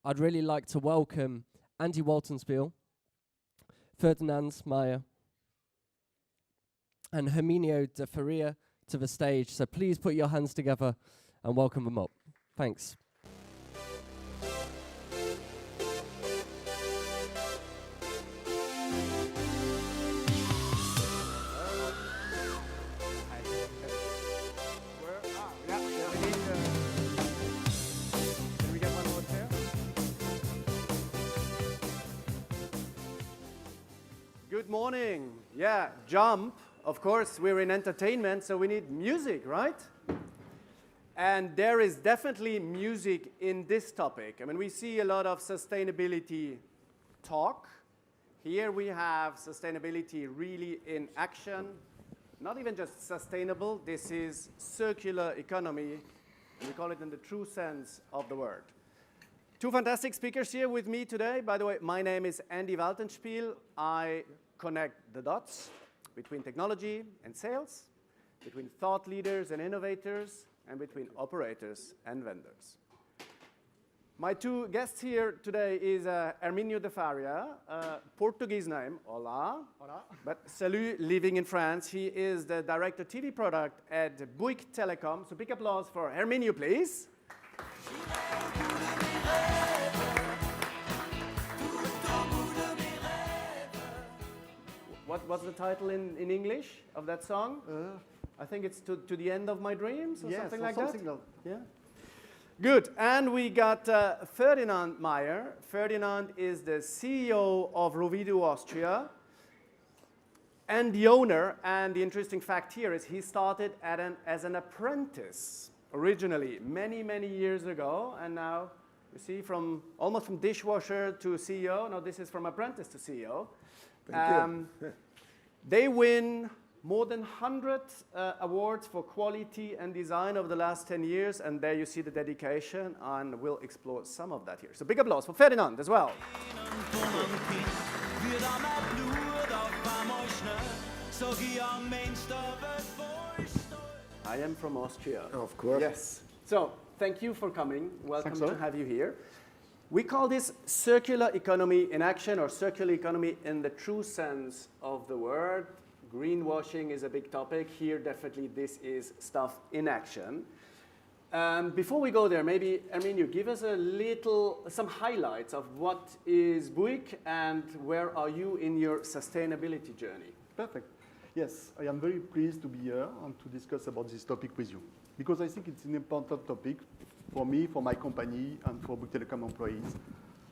I'd really like to welcome Andy Waltonspiel, Ferdinand, Maier, and Herminio de Faria to the stage. So please put your hands together and welcome them up. Thanks. Good morning. Yeah, jump. Of course, we're in entertainment, so we need music, right? And there is definitely music in this topic. I mean, we see a lot of sustainability talk. Here we have sustainability really in action. Not even just sustainable, this is circular economy, and we call it in the true sense of the word. Two fantastic speakers here with me today. By the way, my name is Andy Waltonspiel. I connect the dots between technology and sales, between thought leaders and innovators, and between operators and vendors. My two guests here today is Herminio de Faria, Portuguese name, hola. Hola. But salut, living in France. He is the director TV product at Bouygues Telecom. So big applause for Herminio, please. What's the title in English of that song? I think it's to the end of my dreams or something like that? Yeah. Good. And we got Ferdinand Maier. Ferdinand is the CEO of Ruwido, Austria, and the owner. And the interesting fact here is he started as an apprentice originally many, many years ago. And now you see almost from dishwasher to CEO. No, this is from apprentice to CEO. Thank you. They win more than 100 awards for quality and design over the last 10 years, and there you see the dedication, and we'll explore some of that here. So big applause for Ferdinand as well. I am from Austria. Of course. Yes. So thank you for coming. Welcome to have you here. We call this circular economy in action, or circular economy in the true sense of the word. Greenwashing is a big topic. Here, definitely, this is stuff in action. Before we go there, maybe, Herminio, give us some highlights of what is Bouygues and where are you in your sustainability journey? Perfect. Yes, I am very pleased to be here and to discuss about this topic with you, because I think it's an important topic for me, for my company, and for Bouygues Telecom employees,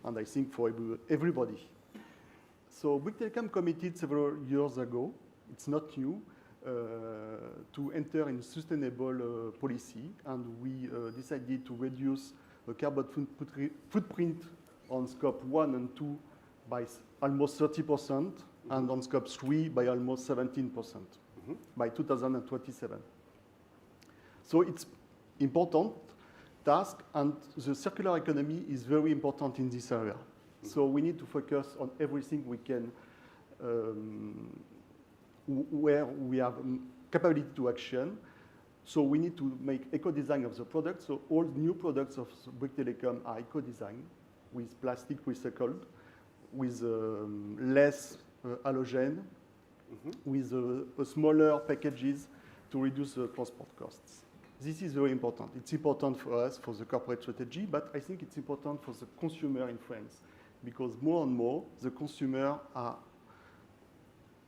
and I think for everybody. So Bouygues Telecom committed several years ago, it's not new, to enter in sustainable policy, and we decided to reduce the carbon footprint on scope 1 and 2 by almost 30%, and on scope 3 by almost 17% by 2027. So it's important task, and the circular economy is very important in this area. So we need to focus on everything we can, where we have capability to action. So we need to make eco-design of the product. So all new products of Bouygues Telecom are eco-design, with plastic recycled, with less halogen, with smaller packages to reduce the transport costs. This is very important. It's important for us, for the corporate strategy, but I think it's important for the consumer in France, because more and more the consumer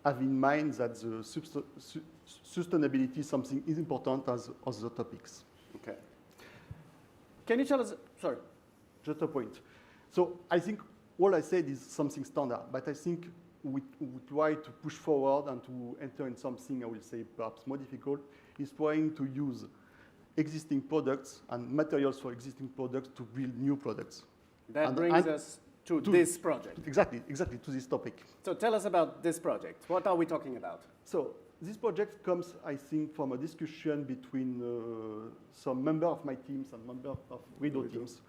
have in mind that the sustainability is something is important as other topics. Okay. Can you tell us, sorry. Just a point. So I think all I said is something standard, but I think we try to push forward and to enter in something, I will say, perhaps more difficult, is trying to use existing products and materials for existing products to build new products. That brings us to this project. Exactly, to this topic. So tell us about this project. What are we talking about? So this project comes, I think, from a discussion between some member of my teams and member of ruwido teams.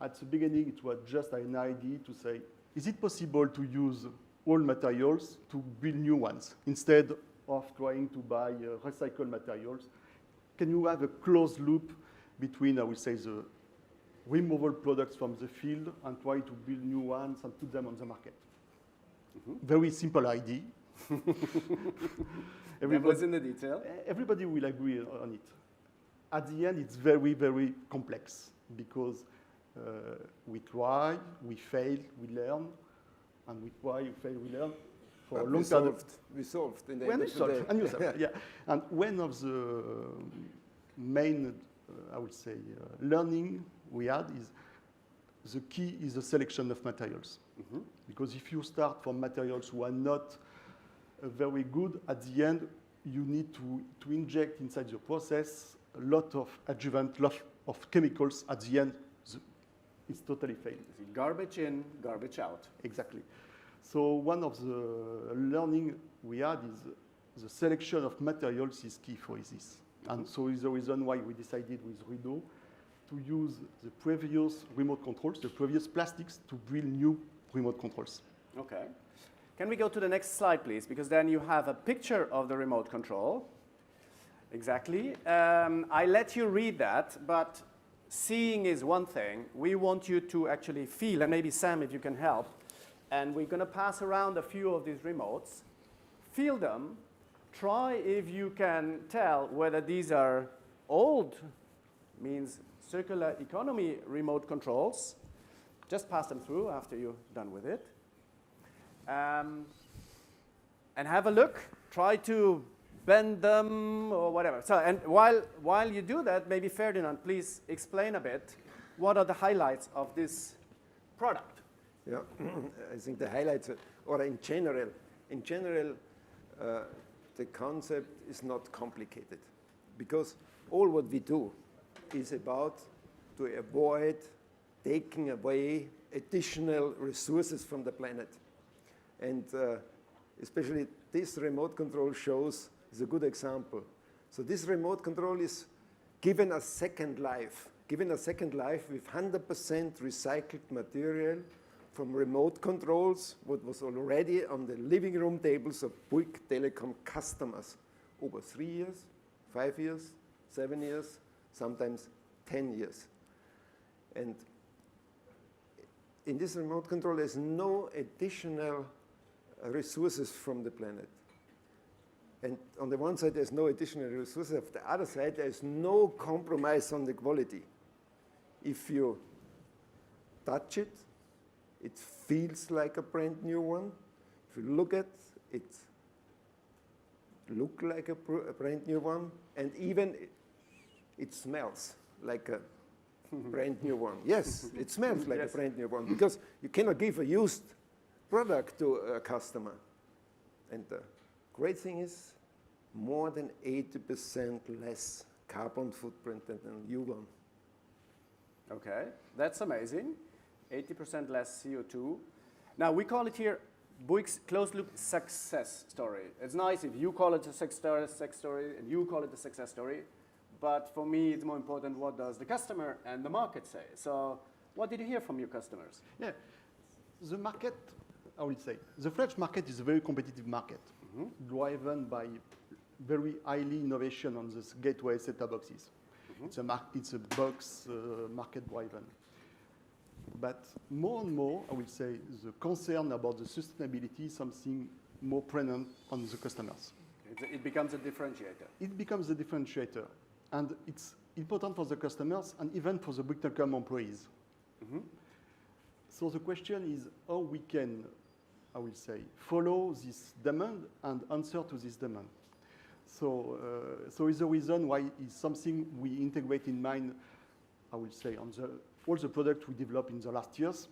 At the beginning, it was just an idea to say, is it possible to use old materials to build new ones instead of trying to buy recycled materials? Can you have a closed loop between, I would say, the removal products from the field and try to build new ones and put them on the market. Very simple idea. Devil's in the detail. Everybody will agree on it. At the end, it's very, very complex because we try, we fail, we learn, and we try, we fail, we learn for a long time. We solved in the When end we of the solved, day. and you solved, yeah. And one of the main, I would say, learning we had is the key is the selection of materials. Because if you start from materials who are not very good, at the end, you need to inject inside the process a lot of adjuvant, lot of chemicals. At the end, it's totally failed. Garbage in, garbage out. Exactly. So one of the learning we had is the selection of materials is key for this. And so is the reason why we decided with ruwido to use the previous remote controls, the previous plastics, to build new remote controls. Okay. Can we go to the next slide, please? Because then you have a picture of the remote control. Exactly. I let you read that, but seeing is one thing. We want you to actually feel, and maybe Sam, if you can help, and we're going to pass around a few of these remotes. Feel them. Try if you can tell whether these are old, means circular economy remote controls. Just pass them through after you're done with it. And have a look. Try to bend them or whatever. So, and while you do that, maybe Ferdinand, please explain a bit. What are the highlights of this product? Yeah, I think the highlights, or in general, the concept is not complicated, because all what we do is about to avoid taking away additional resources from the planet. And especially this remote control shows is a good example. So this remote control is given a second life with 100% recycled material from remote controls, what was already on the living room tables of Bouygues Telecom customers over 3 years, 5 years, 7 years, sometimes 10 years. And in this remote control, there's no additional resources from the planet. And on the one side, there's no additional resources. On the other side, there's no compromise on the quality. If you touch it, it feels like a brand new one. If you look at it, look like a brand new one. And even it smells like a brand new one. Yes, it smells like a brand new one, because you cannot give a used product to a customer. And the great thing is more than 80% less carbon footprint than a new one. Okay, that's amazing. 80% less CO2. Now, we call it here Bouygues closed loop success story. It's nice if you call it a success story and you call it a success story. But for me, it's more important what does the customer and the market say. So what did you hear from your customers? Yeah, the market, I would say, the French market is a very competitive market, driven by very highly innovation on this gateway set-top boxes. It's a box market driven. But more and more, I would say, the concern about the sustainability is something more prominent on the customers. It becomes a differentiator. It becomes a differentiator. And it's important for the customers and even for the Bouygues Telecom employees. So the question is how we can, I will say, follow this demand and answer to this demand. So it's the reason why it's something we integrate in mind, I will say, on all the products we developed in the last years.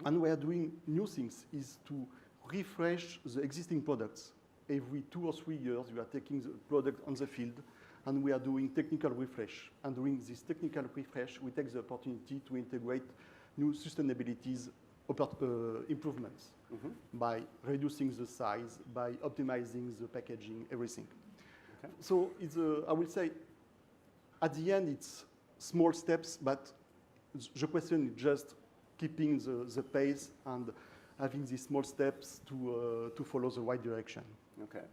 And we are doing new things, is to refresh the existing products. Every 2 or 3 years, we are taking the product on the field, and we are doing technical refresh. And during this technical refresh, we take the opportunity to integrate new sustainabilities improvements by reducing the size, by optimizing the packaging, everything. Okay. So it's, I will say, at the end, it's small steps, but the question is just keeping the pace and having these small steps to follow the right direction. Okay.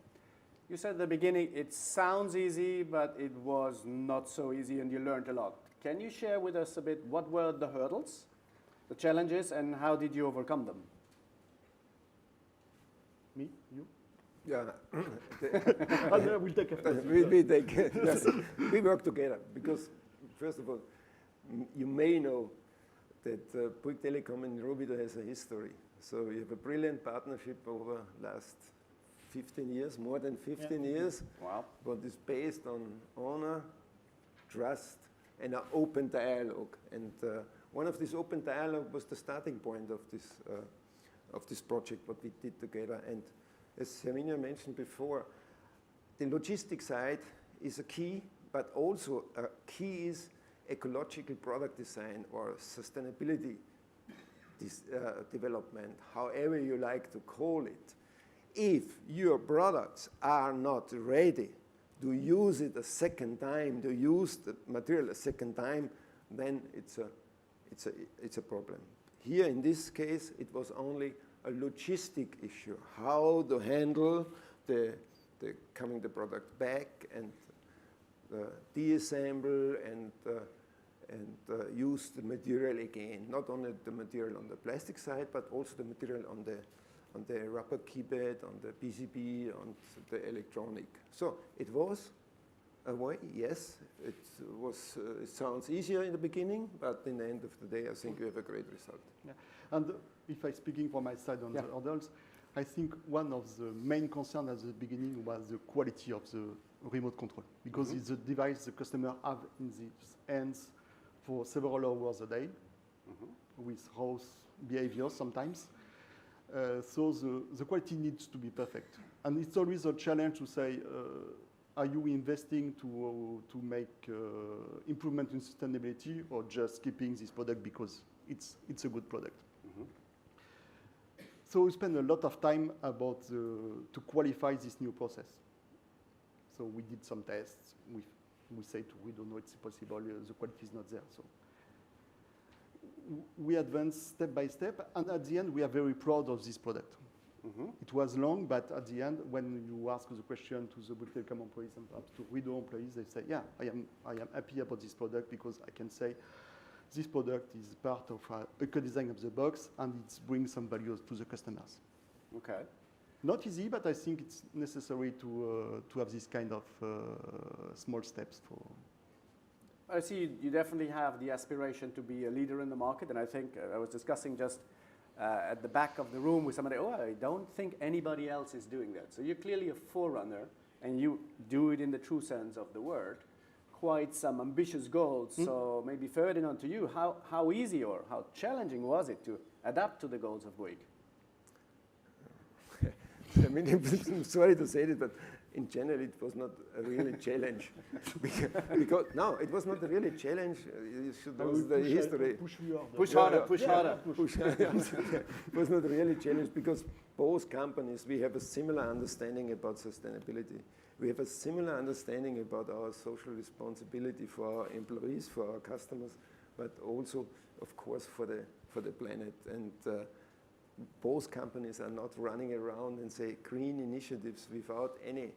You said at the beginning it sounds easy, but it was not so easy and you learned a lot. Can you share with us a bit what were the hurdles, the challenges, and how did you overcome them? Me? You? Yeah. We'll take after. we take yes. We work together because, first of all, you may know that Bouygues Telecom and ruwido has a history. So we have a brilliant partnership over last 15 years, more than 15 years. Wow. But it's based on honor, trust, and an open dialogue. And one of this open dialogue was the starting point of this project, what we did together. And as Herminio mentioned before, the logistic side is a key, but also a key is ecological product design or sustainability development, however you like to call it. If your products are not ready to use it a second time, to use the material a second time, then it's a problem. Here in this case, it was only a logistic issue, how to handle the coming the product back and deassemble and use the material again. Not only the material on the plastic side, but also the material on the rubber keypad, on the PCB, on the electronic. So it was a way, yes. It sounds easier in the beginning, but in the end of the day, I think we have a great result. Yeah. And if I'm speaking from my side on the hurdles, I think one of the main concerns at the beginning was the quality of the remote control, because it's a device the customer have in his hands for several hours a day, with house behavior sometimes. So the quality needs to be perfect. And it's always a challenge to say, are you investing to make improvement in sustainability or just keeping this product because it's a good product? So we spend a lot of time about to qualify this new process. So we did some tests. We say we don't know it's possible. The quality is not there. So we advance step by step, and at the end we are very proud of this product. It was long, but at the end, when you ask the question to the Bouygues Telecom employees and perhaps to ruwido employees, they say, "Yeah, I am happy about this product because I can say this product is part of a eco-design of the box and it brings some value to the customers." Okay. Not easy, but I think it's necessary to have this kind of small steps for. I see you definitely have the aspiration to be a leader in the market, and I think I was discussing just at the back of the room with somebody, I don't think anybody else is doing that. So you're clearly a forerunner, and you do it in the true sense of the word. Quite some ambitious goals. So maybe Ferdinand, to you, how easy or how challenging was it to adapt to the goals of Bouygues? I mean, I'm sorry to say this, but in general, it was not a really challenge. because no, it was not a really challenge. You should know the history. Push harder, push harder. It was not really a challenge because both companies, we have a similar understanding about sustainability. We have a similar understanding about our social responsibility for our employees, for our customers, but also, of course, for the planet. And both companies are not running around and say green initiatives without any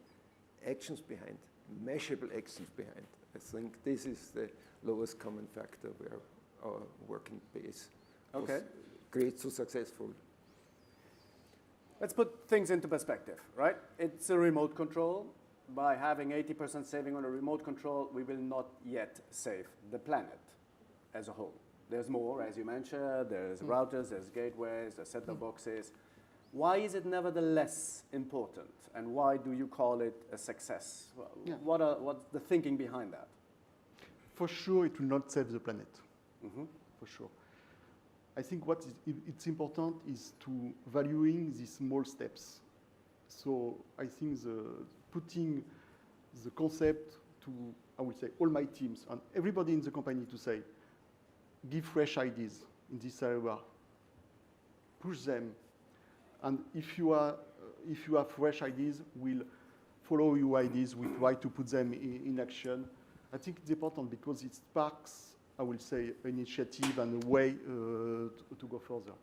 actions behind, measurable actions behind. I think this is the lowest common factor where our working base was great, so successful. Let's put things into perspective, right? It's a remote control. By having 80% saving on a remote control, we will not yet save the planet as a whole. There's more, as you mentioned, there's routers, there's gateways, there's set-top boxes. Why is it nevertheless important, and why do you call it a success? What's the thinking behind that? For sure, it will not save the planet, for sure. I think it's important is to valuing these small steps. So I think putting the concept to, I would say, all my teams and everybody in the company to say, give fresh ideas in this area, push them, and if you have fresh ideas, we'll follow your ideas, we try to put them in action. I think it's important because it sparks, I will say, initiative and a way to go further.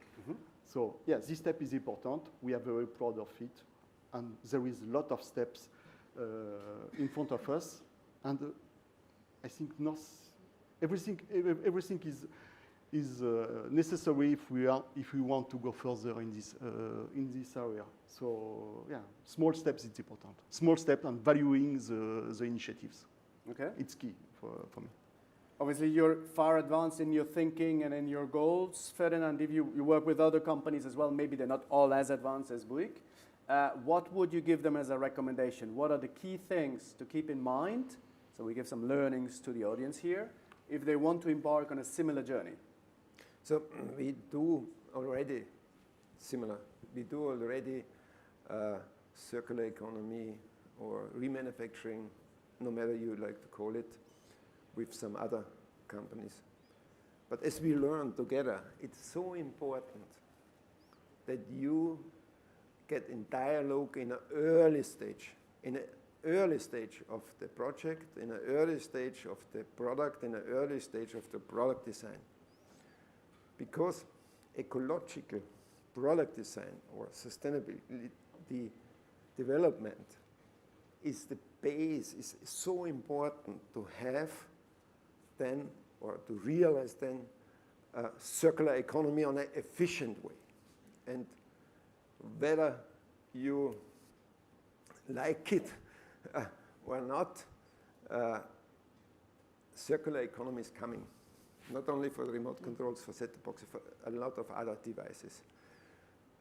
So yes, this step is important. We are very proud of it, and there is a lot of steps in front of us, and I think everything is necessary if we want to go further in this area. So yeah, small steps is important. Small step and valuing the initiatives. Okay. It's key for me. Obviously, you're far advanced in your thinking and in your goals, Ferdinand. If you work with other companies as well, maybe they're not all as advanced as Bouygues. What would you give them as a recommendation? What are the key things to keep in mind? So we give some learnings to the audience here if they want to embark on a similar journey. So we do already similar. We do already circular economy or remanufacturing, no matter you like to call it, with some other companies. But as we learn together, it's so important that you get in dialogue in an early stage of the project, in an early stage of the product, in an early stage of the product design. Because ecological product design or sustainability development is the base, is so important to have then, or to realize then, a circular economy on an efficient way. And whether you like it or not, circular economy is coming. Not only for the remote controls, for set-top boxes, for a lot of other devices.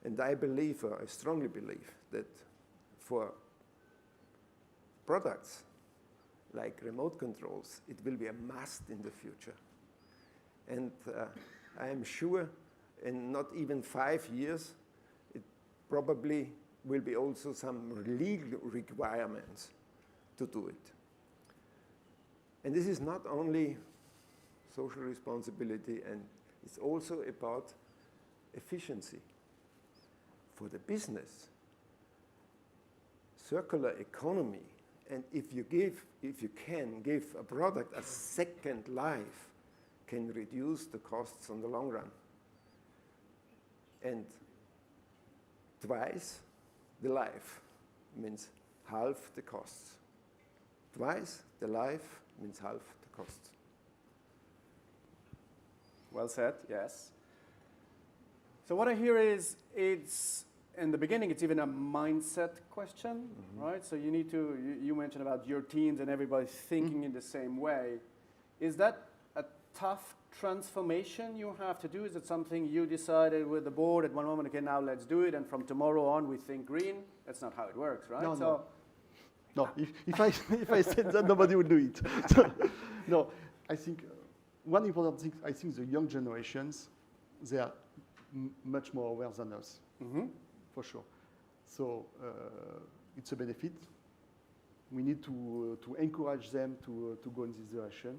And I believe, or I strongly believe, that for products like remote controls, it will be a must in the future. And I am sure in not even 5 years, it probably will be also some legal requirements to do it. And this is not only social responsibility, and it's also about efficiency. For the business, circular economy, and if you can give a product a second life, can reduce the costs on the long run. And twice the life means half the costs. Twice the life means half the costs. Well said, yes. So what I hear is, it's in the beginning, it's even a mindset question, right? So you need to, you mentioned about your teams and everybody thinking in the same way. Is that a tough transformation you have to do? Is it something you decided with the board at one moment, okay, now let's do it, and from tomorrow on we think green? That's not how it works, right? No, if I said that, nobody would do it. So, no, I think one important thing, I think the young generations, they are much more aware than us, for sure. So it's a benefit. We need to encourage them to go in this direction.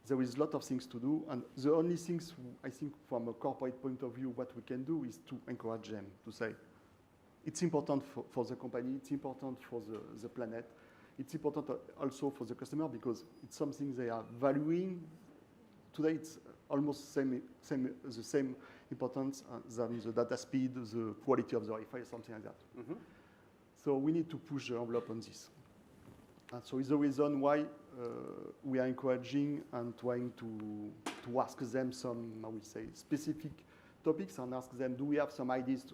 There is a lot of things to do, and the only things, I think, from a corporate point of view, what we can do is to encourage them, to say, it's important for the company, it's important for the planet, it's important also for the customer, because it's something they are valuing. Today, it's almost the same importance than the data speed, the quality of the Wi-Fi, something like that. So we need to push the envelope on this. And so it's the reason why we are encouraging and trying to ask them some, I would say, specific topics, and ask them, do we have some ideas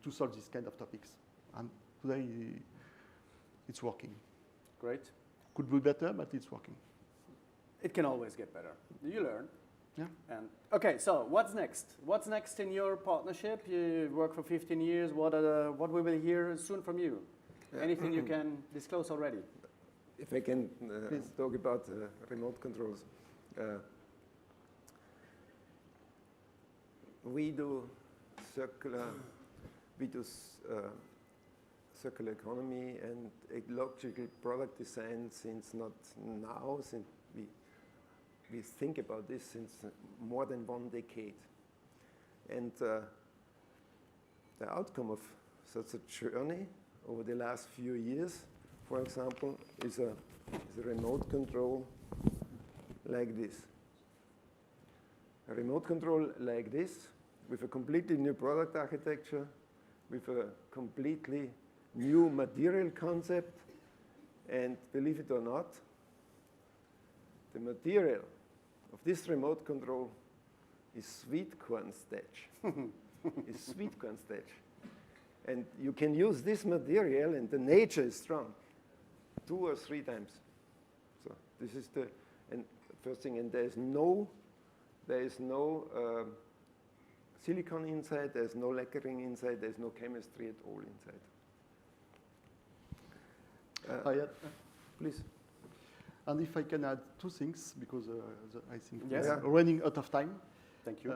to solve this kind of topics? And today, it's working. Great. Could be better, but it's working. It can always get better. You learn. Yeah. And okay, so what's next? What's next in your partnership? You work for 15 years. What we will hear soon from you? Anything you can disclose already? If I can talk about remote controls. We do circular economy and ecological product design since not now, since we think about this since more than 1 decade. And the outcome of such a journey over the last few years, for example, is a remote control like this. A remote control like this, with a completely new product architecture, with a completely new material concept, and believe it or not, the material of this remote control is sweet corn starch. Is sweet corn starch. And you can use this material, and the nature is strong, 2 or 3 times. So this is the first thing. And there is no silicon inside. There is no lacquering inside. There is no chemistry at all inside. Please. And if I can add 2 things, because I think Yes. we're running out of time. Thank you.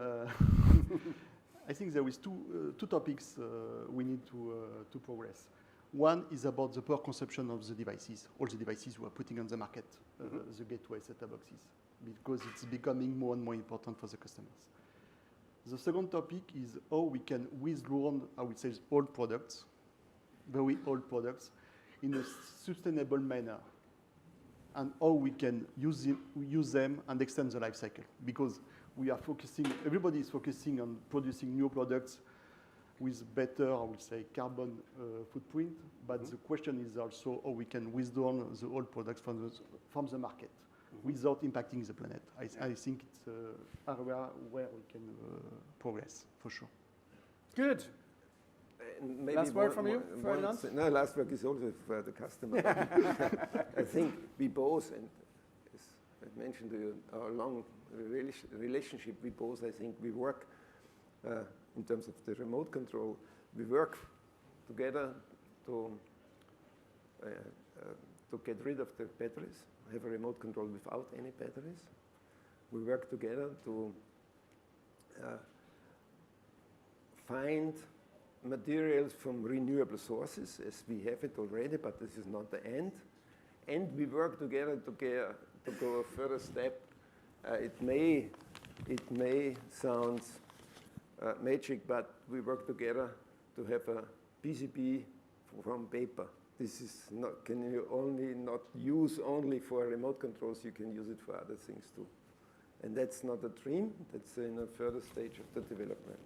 I think there is two topics we need to progress. One is about the power consumption of the devices, all the devices we are putting on the market, the gateway set-top boxes, because it's becoming more and more important for the customers. The second topic is how we can withdraw, I would say, old products, very old products, in a sustainable manner, and how we can use them and extend the life cycle, because we are focusing, everybody is focusing on producing new products with better, I would say, carbon footprint, but the question is also how we can withdraw the old products from the market without impacting the planet. I think it's an area where we can progress, for sure. Good. Maybe last word from you, Ferdinand? No, last word is also for the customer. I think we both, and as I mentioned to you, our long relationship, we both, I think, we work in terms of the remote control. We work together to get rid of the batteries, have a remote control without any batteries. We work together to find materials from renewable sources, as we have it already, but this is not the end. And we work together to go a further step. It may sound magic, but we work together to have a PCB from paper. This is not, can you only not use only for remote controls, you can use it for other things too. And that's not a dream, that's in a further stage of the development.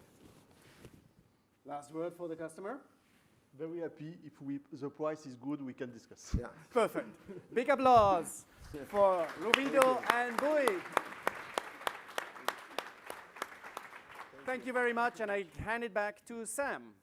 Last word for the customer? Very happy. If the price is good, we can discuss. Yeah. Perfect. Big applause for Ruwido and Bouygues. Thank you very much, and I hand it back to Sam.